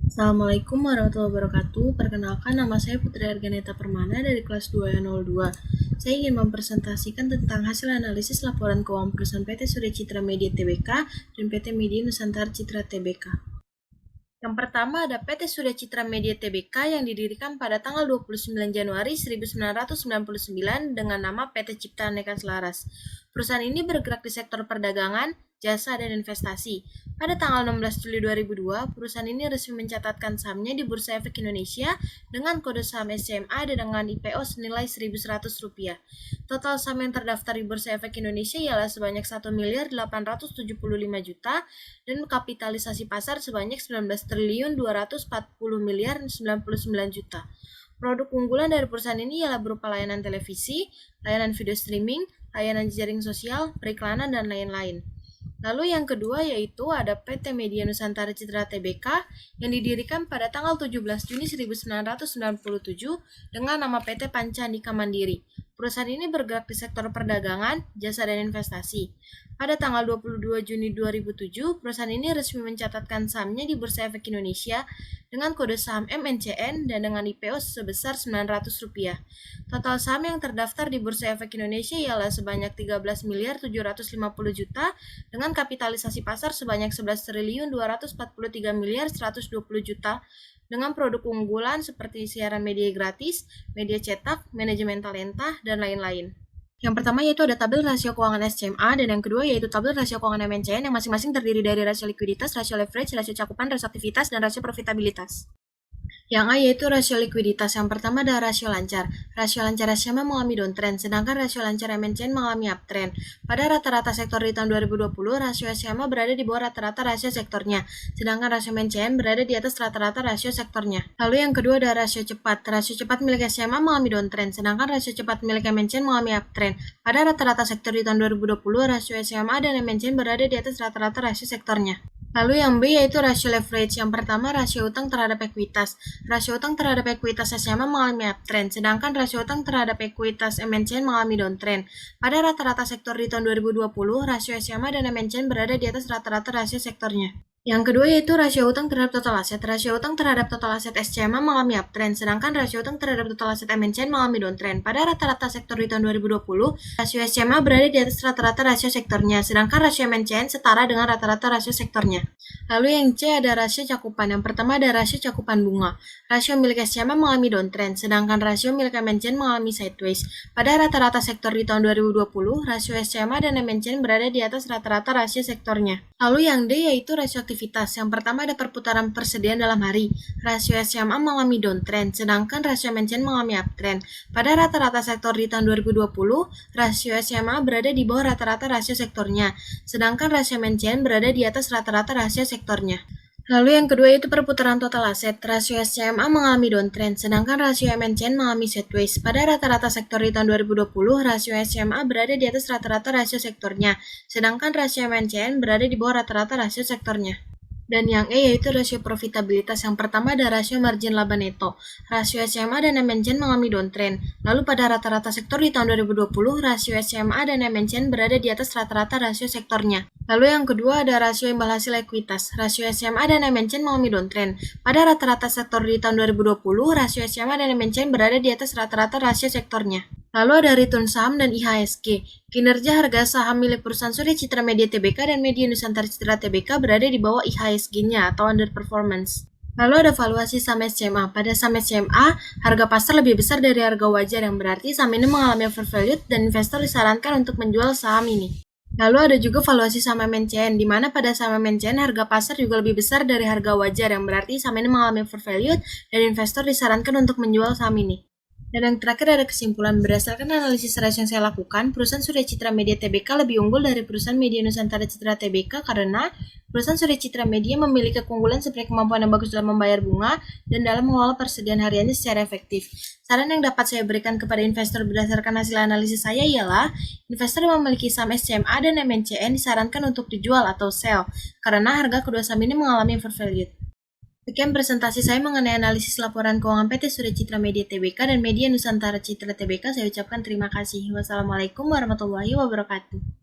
Assalamualaikum warahmatullahi wabarakatuh. Perkenalkan, nama saya Putri Arganeta Permana dari kelas 202. Saya ingin mempresentasikan tentang hasil analisis laporan keuangan perusahaan PT Surya Citra Media Tbk dan PT Media Nusantara Citra Tbk. Yang pertama ada PT Surya Citra Media Tbk yang didirikan pada tanggal 29 Januari 1999 dengan nama PT Cipta Aneka Selaras. Perusahaan ini bergerak di sektor perdagangan, jasa, dan investasi. Pada tanggal 16 Juli 2002, perusahaan ini resmi mencatatkan sahamnya di Bursa Efek Indonesia dengan kode saham SCMA dan dengan IPO senilai Rp1.100. Total saham yang terdaftar di Bursa Efek Indonesia ialah sebanyak 1.875.000.000 dan kapitalisasi pasar sebanyak 19.240.099.000.000. Produk unggulan dari perusahaan ini ialah berupa layanan televisi, layanan video streaming, layanan jejaring sosial, periklanan, dan lain-lain. Lalu yang kedua yaitu ada PT Media Nusantara Citra Tbk yang didirikan pada tanggal 17 Juni 1997 dengan nama PT Pancanika Mandiri. Perusahaan ini bergerak di sektor perdagangan, jasa, dan investasi. Pada tanggal 22 Juni 2007, perusahaan ini resmi mencatatkan sahamnya di Bursa Efek Indonesia dengan kode saham MNCN dan dengan IPO sebesar Rp900. Total saham yang terdaftar di Bursa Efek Indonesia ialah sebanyak 13.750.000.000 dengan kapitalisasi pasar sebanyak 11.243.120.000.000 dengan produk unggulan seperti siaran media gratis, media cetak, manajemen talenta, dan lain-lain. Yang pertama yaitu ada tabel rasio keuangan SCMA dan yang kedua yaitu tabel rasio keuangan MNCN yang masing-masing terdiri dari rasio likuiditas, rasio leverage, rasio cakupan, rasio aktivitas, dan rasio profitabilitas. Yang A yaitu rasio likuiditas. Yang pertama ada rasio lancar. Rasio lancar SCMA mengalami downtrend, sedangkan rasio lancar MNCN mengalami uptrend. Pada rata-rata sektor di tahun 2020, rasio SCMA berada di bawah rata-rata rasio sektornya, sedangkan rasio MNCN berada di atas rata-rata rasio sektornya. Lalu yang kedua ada rasio cepat. Rasio cepat milik SCMA mengalami downtrend, sedangkan rasio cepat milik MNCN mengalami uptrend. Pada rata-rata sektor di tahun 2020, rasio SCMA dan MNCN berada di atas rata-rata rasio sektornya. Lalu yang B yaitu rasio leverage. Yang pertama rasio utang terhadap ekuitas. Rasio utang terhadap ekuitas SCMA mengalami uptrend, sedangkan rasio utang terhadap ekuitas MNCN mengalami downtrend. Pada rata-rata sektor di tahun 2020, rasio SCMA dan MNCN berada di atas rata-rata rasio sektornya. Yang kedua yaitu rasio utang terhadap total aset. Rasio utang terhadap total aset SCMA mengalami uptrend, sedangkan rasio utang terhadap total aset MNCN mengalami downtrend. Pada rata-rata sektor di tahun 2020, rasio SCMA berada di atas rata-rata rasio sektornya, sedangkan rasio MNCN setara dengan rata-rata rasio sektornya. Lalu yang C ada rasio cakupan. Yang pertama ada rasio cakupan bunga. Rasio milik SCMA mengalami downtrend, sedangkan rasio milik MNCN mengalami sideways. Pada rata-rata sektor di tahun 2020, rasio SCMA dan MNCN berada di atas rata-rata rasio sektornya. Lalu yang D yaitu rasio aktivitas. Yang pertama ada perputaran persediaan dalam hari. Rasio SCMA mengalami downtrend, sedangkan rasio MNCN mengalami uptrend. Pada rata-rata sektor di tahun 2020, rasio SCMA berada di bawah rata-rata rasio sektornya, sedangkan rasio MNCN berada di atas rata-rata rasio sektornya. Lalu yang kedua yaitu perputaran total aset. Rasio SCMA mengalami downtrend, sedangkan rasio MNCN mengalami sideways. Pada rata-rata sektor di tahun 2020, rasio SCMA berada di atas rata-rata rasio sektornya, sedangkan rasio MNCN berada di bawah rata-rata rasio sektornya. Dan yang E yaitu rasio profitabilitas. Yang pertama ada rasio margin laba neto. Rasio SCMA dan MNCN mengalami downtrend. Lalu pada rata-rata sektor di tahun 2020, rasio SCMA dan MNCN berada di atas rata-rata rasio sektornya. Lalu yang kedua ada rasio imbal hasil ekuitas. Rasio SCMA dan MNCN mengalami downtrend. Pada rata-rata sektor di tahun 2020, rasio SCMA dan MNCN berada di atas rata-rata rasio sektornya. Lalu ada return saham dan IHSG. Kinerja harga saham milik perusahaan Surya Citra Media Tbk dan Media Nusantara Citra Tbk berada di bawah IHSG-nya atau underperformance. Lalu ada valuasi saham SCMA. Pada saham SCMA, harga pasar lebih besar dari harga wajar yang berarti saham ini mengalami overvalued dan investor disarankan untuk menjual saham ini. Lalu ada juga valuasi saham MNCN, di mana pada saham MNCN harga pasar juga lebih besar dari harga wajar yang berarti saham ini mengalami overvalued dan investor disarankan untuk menjual saham ini. Dan yang terakhir ada kesimpulan. Berdasarkan analisis rasio yang saya lakukan, perusahaan Surya Citra Media Tbk lebih unggul dari perusahaan Media Nusantara Citra Tbk karena perusahaan Surya Citra Media memiliki keunggulan seperti kemampuan yang bagus dalam membayar bunga dan dalam mengelola persediaan hariannya secara efektif. Saran yang dapat saya berikan kepada investor berdasarkan hasil analisis saya ialah investor yang memiliki saham SCMA dan MNCN disarankan untuk dijual atau sell karena harga kedua saham ini mengalami overvalued. Sekian presentasi saya mengenai analisis laporan keuangan PT Surya Citra Media Tbk dan Media Nusantara Citra Tbk. Saya ucapkan terima kasih. Wassalamualaikum warahmatullahi wabarakatuh.